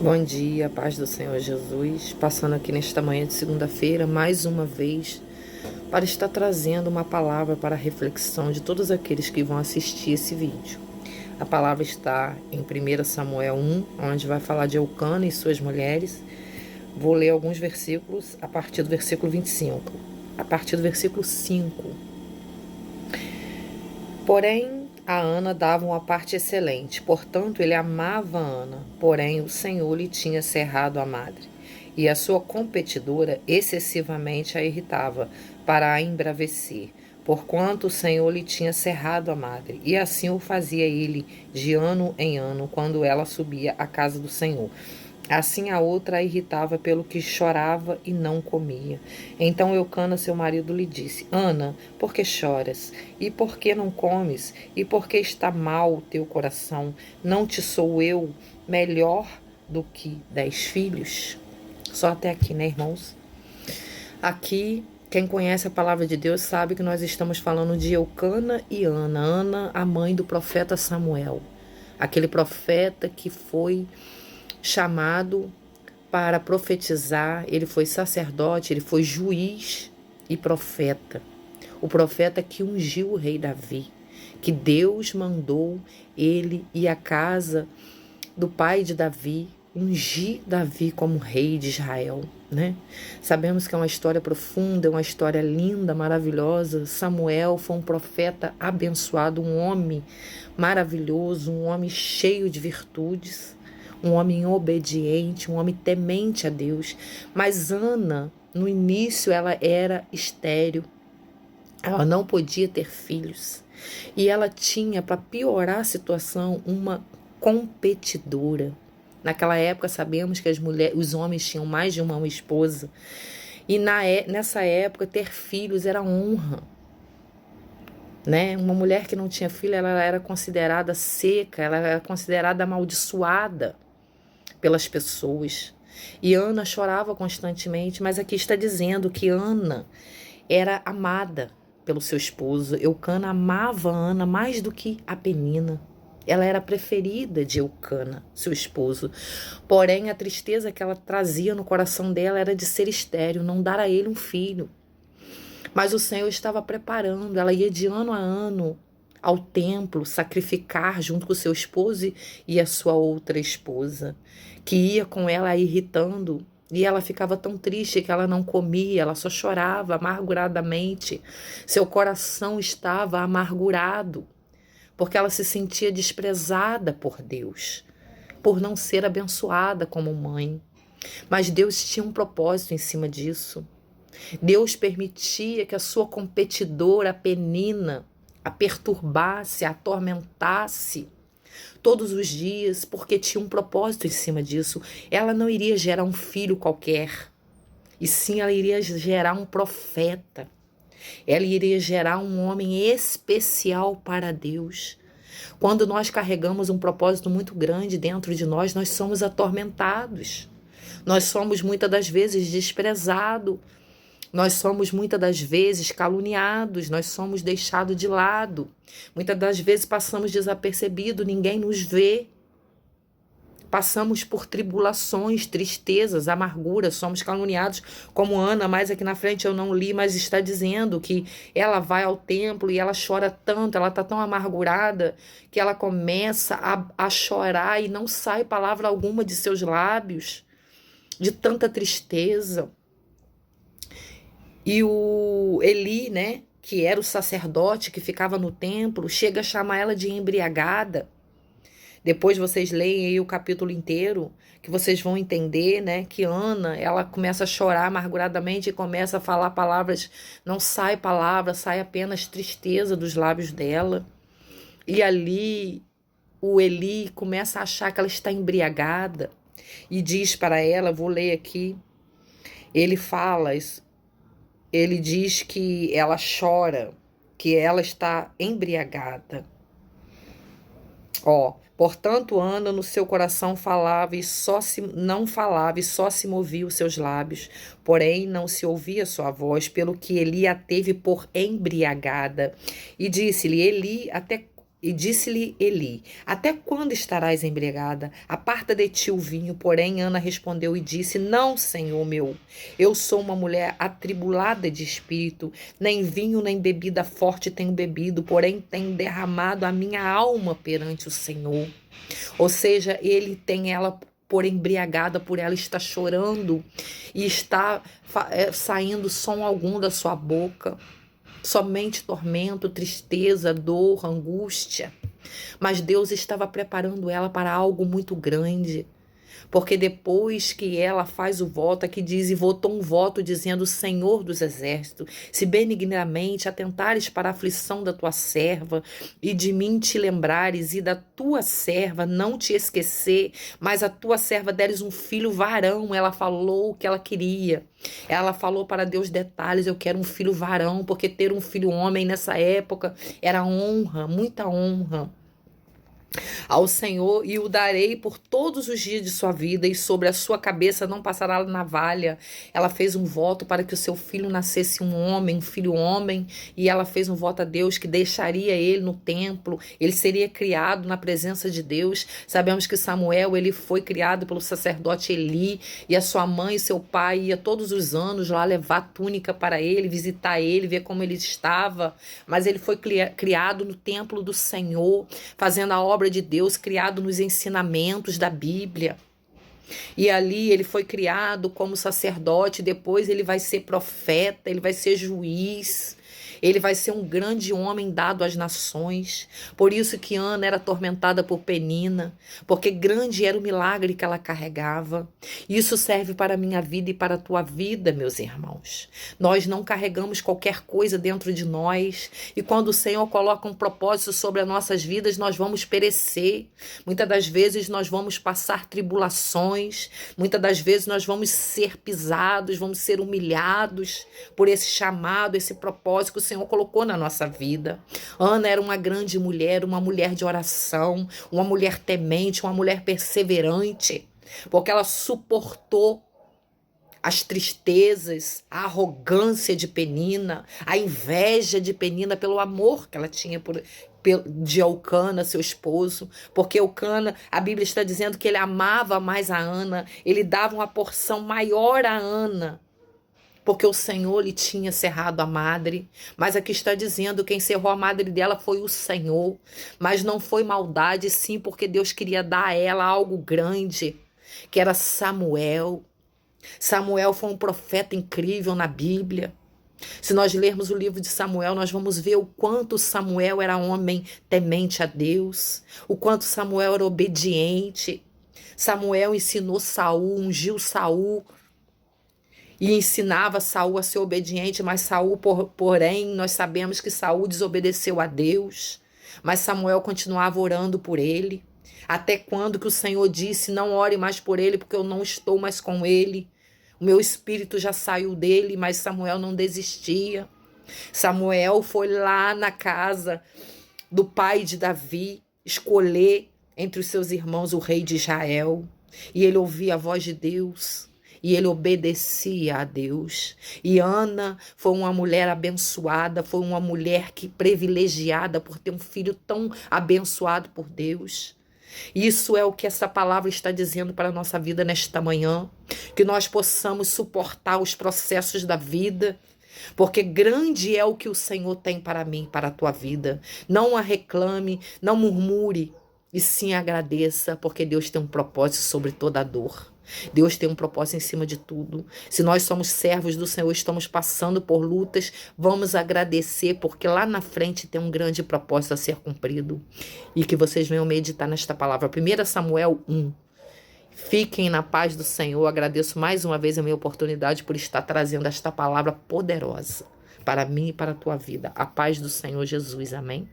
Bom dia, paz do Senhor Jesus. Passando aqui nesta manhã de segunda-feira, mais uma vez, para estar trazendo uma palavra para a reflexão de todos aqueles que vão assistir esse vídeo. A palavra está em 1 Samuel 1, onde vai falar de Eucana e suas mulheres. Vou ler alguns versículos a partir do versículo 25. A partir do versículo 5. Porém, a Ana dava uma parte excelente, portanto ele amava Ana, porém o Senhor lhe tinha cerrado a madre, e a sua competidora excessivamente a irritava, para a embravecer, porquanto o Senhor lhe tinha cerrado a madre, e assim o fazia ele de ano em ano, quando ela subia à casa do Senhor. Assim a outra a irritava pelo que chorava e não comia. Então Eucana, seu marido, lhe disse: Ana, por que choras? E por que não comes? E por que está mal o teu coração? Não te sou eu melhor do que 10 filhos? Só até aqui, né, irmãos? Aqui, quem conhece a palavra de Deus sabe que nós estamos falando de Eucana e Ana. Ana, a mãe do profeta Samuel. Aquele profeta que foi chamado para profetizar, ele foi sacerdote, ele foi juiz e profeta. O profeta que ungiu o rei Davi, que Deus mandou ele e a casa do pai de Davi ungir Davi como rei de Israel, né? Sabemos que é uma história profunda, é uma história linda, maravilhosa. Samuel foi um profeta abençoado, um homem maravilhoso, um homem cheio de virtudes, um homem obediente, um homem temente a Deus. Mas Ana, no início, ela era estéril. Ela não podia ter filhos. E ela tinha, para piorar a situação, uma competidora. Naquela época, sabemos que os homens tinham mais de uma esposa. E nessa época, ter filhos era honra. Né? Uma mulher que não tinha filho, ela era considerada seca, ela era considerada amaldiçoada pelas pessoas. E Ana chorava constantemente, mas aqui está dizendo que Ana era amada pelo seu esposo. Eucana amava Ana mais do que a Penina. Ela era preferida de Eucana, seu esposo. Porém, a tristeza que ela trazia no coração dela era de ser estéril, não dar a ele um filho. Mas o Senhor estava preparando, ela ia de ano a ano ao templo sacrificar junto com o seu esposo e a sua outra esposa, que ia com ela irritando, e ela ficava tão triste que ela não comia, ela só chorava amarguradamente. Seu coração estava amargurado, porque ela se sentia desprezada por Deus, por não ser abençoada como mãe. Mas Deus tinha um propósito em cima disso. Deus permitia que a sua competidora, a Penina, a perturbasse, a atormentasse todos os dias, porque tinha um propósito em cima disso. Ela não iria gerar um filho qualquer, e sim ela iria gerar um profeta. Ela iria gerar um homem especial para Deus. Quando nós carregamos um propósito muito grande dentro de nós, nós somos atormentados. Nós somos muitas das vezes desprezados. Nós somos muitas das vezes caluniados, nós somos deixados de lado. Muitas das vezes passamos desapercebidos, ninguém nos vê. Passamos por tribulações, tristezas, amarguras, somos caluniados, como Ana, mais aqui na frente eu não li, mas está dizendo que ela vai ao templo e ela chora tanto, ela está tão amargurada, que ela começa a chorar e não sai palavra alguma de seus lábios, de tanta tristeza. E o Eli, né, que era o sacerdote que ficava no templo, chega a chamar ela de embriagada. Depois vocês leem aí o capítulo inteiro, que vocês vão entender, né, que Ana, ela começa a chorar amarguradamente e começa a falar palavras, não sai palavra, sai apenas tristeza dos lábios dela. E ali o Eli começa a achar que ela está embriagada e diz para ela, vou ler aqui, ele fala isso. Ele diz que ela chora, que ela está embriagada. Portanto, Ana no seu coração falava e não falava e só se movia os seus lábios, porém não se ouvia sua voz, pelo que Eli a teve por embriagada. E disse-lhe, Eli, até E disse-lhe Eli: Até quando estarás embriagada? Aparta de ti o vinho. Porém, Ana respondeu e disse: Não, Senhor meu. Eu sou uma mulher atribulada de espírito. Nem vinho, nem bebida forte tenho bebido. Porém, tenho derramado a minha alma perante o Senhor. Ou seja, ele tem ela por embriagada, por ela estar chorando e está saindo som algum da sua boca. Somente tormento, tristeza, dor, angústia. Mas Deus estava preparando ela para algo muito grande. Porque depois que ela faz o voto, aqui diz, e votou um voto dizendo: Senhor dos exércitos, se benignamente atentares para a aflição da tua serva, e de mim te lembrares, e da tua serva não te esquecer, mas a tua serva deres um filho varão. Ela falou o que ela queria. Ela falou para Deus detalhes: eu quero um filho varão, porque ter um filho homem nessa época era honra, muita honra ao Senhor, e o darei por todos os dias de sua vida, e sobre a sua cabeça não passará navalha. Ela fez um voto para que o seu filho nascesse um homem, um filho homem, e ela fez um voto a Deus que deixaria ele no templo, ele seria criado na presença de Deus. Sabemos que Samuel, ele foi criado pelo sacerdote Eli, e a sua mãe e seu pai ia todos os anos lá levar túnica para ele, visitar ele, ver como ele estava, mas ele foi criado no templo do Senhor, fazendo a obra de Deus, criado nos ensinamentos da Bíblia. E ali ele foi criado como sacerdote, depois ele vai ser profeta, ele vai ser juiz. Ele vai ser um grande homem dado às nações. Por isso que Ana era atormentada por Penina, porque grande era o milagre que ela carregava. Isso serve para a minha vida e para a tua vida, meus irmãos. Nós não carregamos qualquer coisa dentro de nós, e quando o Senhor coloca um propósito sobre as nossas vidas, nós vamos perecer. Muitas das vezes nós vamos passar tribulações, muitas das vezes nós vamos ser pisados, vamos ser humilhados por esse chamado, esse propósito que o Senhor colocou na nossa vida. Ana era uma grande mulher, uma mulher de oração, uma mulher temente, uma mulher perseverante, porque ela suportou as tristezas, a arrogância de Penina, a inveja de Penina pelo amor que ela tinha de Elcana, seu esposo, porque Elcana, a Bíblia está dizendo que ele amava mais a Ana, ele dava uma porção maior a Ana, porque o Senhor lhe tinha cerrado a madre. Mas aqui está dizendo que quem cerrou a madre dela foi o Senhor, mas não foi maldade, sim, porque Deus queria dar a ela algo grande, que era Samuel. Samuel foi um profeta incrível na Bíblia. Se nós lermos o livro de Samuel, nós vamos ver o quanto Samuel era homem temente a Deus, o quanto Samuel era obediente. Samuel ensinou Saul, ungiu Saul, e ensinava Saul a ser obediente, mas Saul, porém, nós sabemos que Saul desobedeceu a Deus, mas Samuel continuava orando por ele, até quando que o Senhor disse: não ore mais por ele, porque eu não estou mais com ele, o meu espírito já saiu dele. Mas Samuel não desistia. Samuel foi lá na casa do pai de Davi escolher entre os seus irmãos o rei de Israel, e ele ouvia a voz de Deus, e ele obedecia a Deus. E Ana foi uma mulher abençoada, foi uma mulher privilegiada por ter um filho tão abençoado por Deus. Isso é o que essa palavra está dizendo para a nossa vida nesta manhã, que nós possamos suportar os processos da vida, porque grande é o que o Senhor tem para mim, para a tua vida. Não a reclame, não murmure, e sim agradeça, porque Deus tem um propósito sobre toda a dor. Deus tem um propósito em cima de tudo. Se nós somos servos do Senhor, estamos passando por lutas, vamos agradecer, porque lá na frente tem um grande propósito a ser cumprido. E que vocês venham meditar nesta palavra. 1 Samuel 1. Fiquem na paz do Senhor. Agradeço mais uma vez a minha oportunidade por estar trazendo esta palavra poderosa para mim e para a tua vida. A paz do Senhor Jesus. Amém.